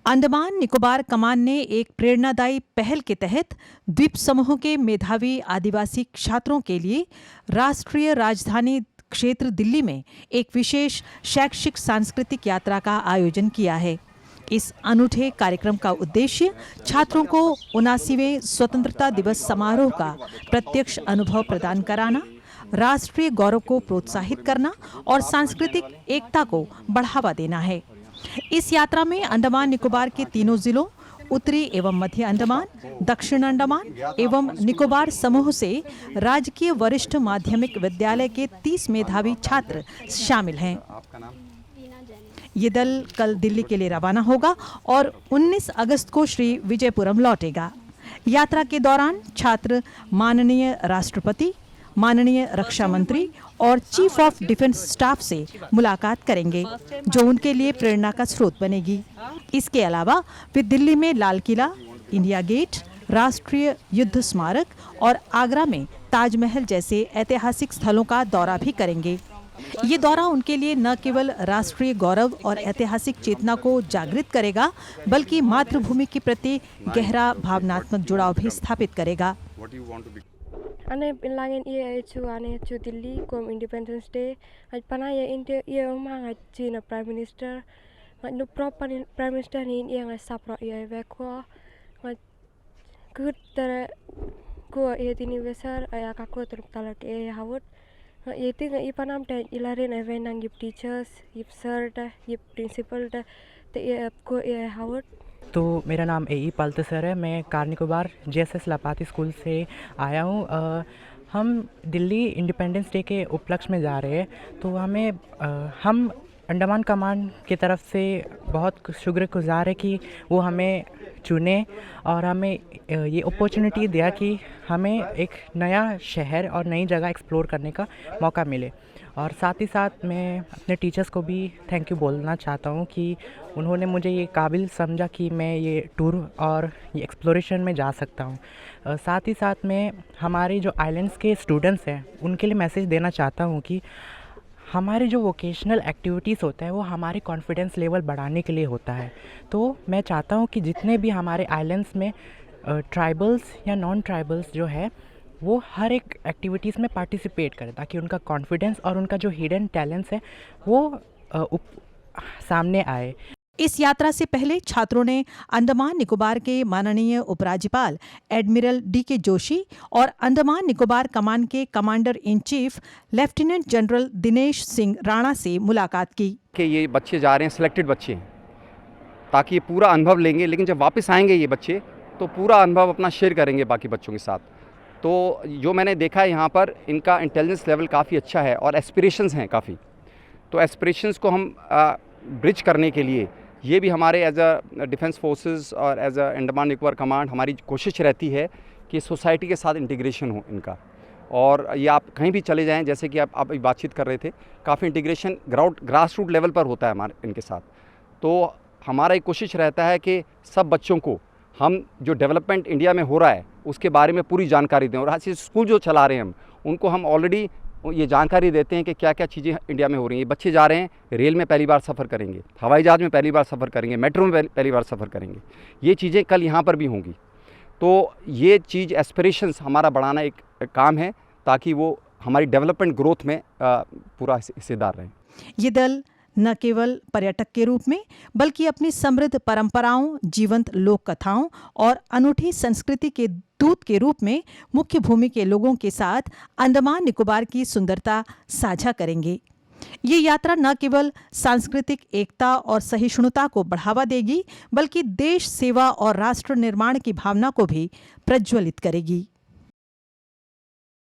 अंडमान निकोबार कमान ने एक प्रेरणादायी पहल के तहत द्वीप समूह के मेधावी आदिवासी छात्रों के लिए राष्ट्रीय राजधानी क्षेत्र दिल्ली में एक विशेष शैक्षिक सांस्कृतिक यात्रा का आयोजन किया है। इस अनूठे कार्यक्रम का उद्देश्य छात्रों को 79वें स्वतंत्रता दिवस समारोह का प्रत्यक्ष अनुभव प्रदान कराना, राष्ट्रीय गौरव को प्रोत्साहित करना और सांस्कृतिक एकता को बढ़ावा देना है। इस यात्रा में अंडमान निकोबार के तीनों जिलों उत्तरी एवं मध्य अंडमान, दक्षिण अंडमान एवं निकोबार समूह से राजकीय वरिष्ठ माध्यमिक विद्यालय के 30 मेधावी छात्र शामिल हैं। ये दल कल दिल्ली के लिए रवाना होगा और 19 अगस्त को श्री विजयपुरम लौटेगा। यात्रा के दौरान छात्र माननीय राष्ट्रपति, माननीय रक्षा मंत्री और चीफ ऑफ डिफेंस स्टाफ से मुलाकात करेंगे, जो उनके लिए प्रेरणा का स्रोत बनेगी। इसके अलावा वे दिल्ली में लाल किला, इंडिया गेट, राष्ट्रीय युद्ध स्मारक और आगरा में ताजमहल जैसे ऐतिहासिक स्थलों का दौरा भी करेंगे। ये दौरा उनके लिए न केवल राष्ट्रीय गौरव और ऐतिहासिक चेतना को जागृत करेगा, बल्कि मातृभूमि के प्रति गहरा भावनात्मक जुड़ाव भी स्थापित करेगा। Ane pinlangin iya chu ane chu Delhi kom Independence Day aj pana ya India iya mang aj China Prime Minister aj nu proper Prime Minister ni iya ngai sapro iya ve ko aj good tare ko iya tini besar aya ka ko teruk talak iya hawut iya ting iya panam te ilarin ave nang yip teachers yip sir ta yip principal ta te iya ko iya hawut। तो मेरा नाम ए पाल्ते sir है। मैं car Nicobar JSS लापाती school से आया हूँ। हम Delhi independence day के उपलक्ष्य में जा रहे हैं, तो हम अंडमान कमान की तरफ से बहुत शुक्रगुजार है कि वो हमें चुने और हमें ये अपॉर्चुनिटी दिया कि हमें एक नया शहर और नई जगह एक्सप्लोर करने का मौका मिले। और साथ ही साथ मैं अपने टीचर्स को भी थैंक यू बोलना चाहता हूँ कि उन्होंने मुझे ये काबिल समझा कि मैं ये टूर और ये एक्सप्लोरेशन में जा सकता हूँ। साथ ही साथ मैं हमारे जो आइलैंड्स के स्टूडेंट्स हैं उनके लिए मैसेज देना चाहता हूँ कि हमारे जो वोकेशनल एक्टिविटीज़ होता है वो हमारे कॉन्फिडेंस लेवल बढ़ाने के लिए होता है। तो मैं चाहता हूँ कि जितने भी हमारे आइलैंड्स में ट्राइबल्स या नॉन ट्राइबल्स जो है वो हर एक एक्टिविटीज़ में पार्टिसिपेट करें, ताकि उनका कॉन्फिडेंस और उनका जो हिडन टैलेंट्स है वो सामने आए। इस यात्रा से पहले छात्रों ने अंडमान निकोबार के माननीय उपराज्यपाल एडमिरल DK जोशी और अंडमान निकोबार कमान के commander in chief lieutenant general Dinesh Singh Rana से मुलाकात की। कि ये बच्चे जा रहे हैं, सिलेक्टेड बच्चे हैं, ताकि ये पूरा अनुभव लेंगे, लेकिन जब वापस आएंगे ये बच्चे तो पूरा अनुभव अपना शेयर करेंगे बाकी बच्चों के साथ। तो जो मैंने देखा है यहाँ पर इनका इंटेलिजेंस लेवल काफ़ी अच्छा है और एस्पिरेशंस हैं काफ़ी। तो एस्पिरेशंस को हम ब्रिज करने के लिए ये भी हमारे एज अ डिफेंस फोर्सेस और as a Andaman Nicobar command हमारी कोशिश रहती है कि सोसाइटी के साथ इंटीग्रेशन हो इनका। और ये आप कहीं भी चले जाएं, जैसे कि आप बातचीत कर रहे थे, काफ़ी इंटीग्रेशन ग्रास रूट लेवल पर होता है हमारे इनके साथ। तो हमारा एक कोशिश रहता है कि सब बच्चों को हम जो डेवलपमेंट इंडिया में हो रहा है उसके बारे में पूरी जानकारी दें। और आज स्कूल जो चला रहे हैं उनको हम ऑलरेडी ये जानकारी देते हैं कि क्या क्या चीज़ें इंडिया में हो रही हैं। ये बच्चे जा रहे हैं, रेल में पहली बार सफ़र करेंगे, हवाई जहाज़ में पहली बार सफ़र करेंगे, मेट्रो में पहली बार सफ़र करेंगे। ये चीज़ें कल यहाँ पर भी होंगी। तो ये चीज़ एस्पिरेशंस हमारा बढ़ाना एक काम है, ताकि वो हमारी डेवलपमेंट ग्रोथ में पूरा हिस्सेदार रहें। ये दल न केवल पर्यटक के रूप में, बल्कि अपनी समृद्ध परंपराओं, जीवंत लोक कथाओं और अनूठी संस्कृति के दूत के रूप में मुख्य भूमि के लोगों के साथ अंडमान निकोबार की सुंदरता साझा करेंगे। ये यात्रा न केवल सांस्कृतिक एकता और सहिष्णुता को बढ़ावा देगी, बल्कि देश सेवा और राष्ट्र निर्माण की भावना को भी प्रज्वलित करेगी।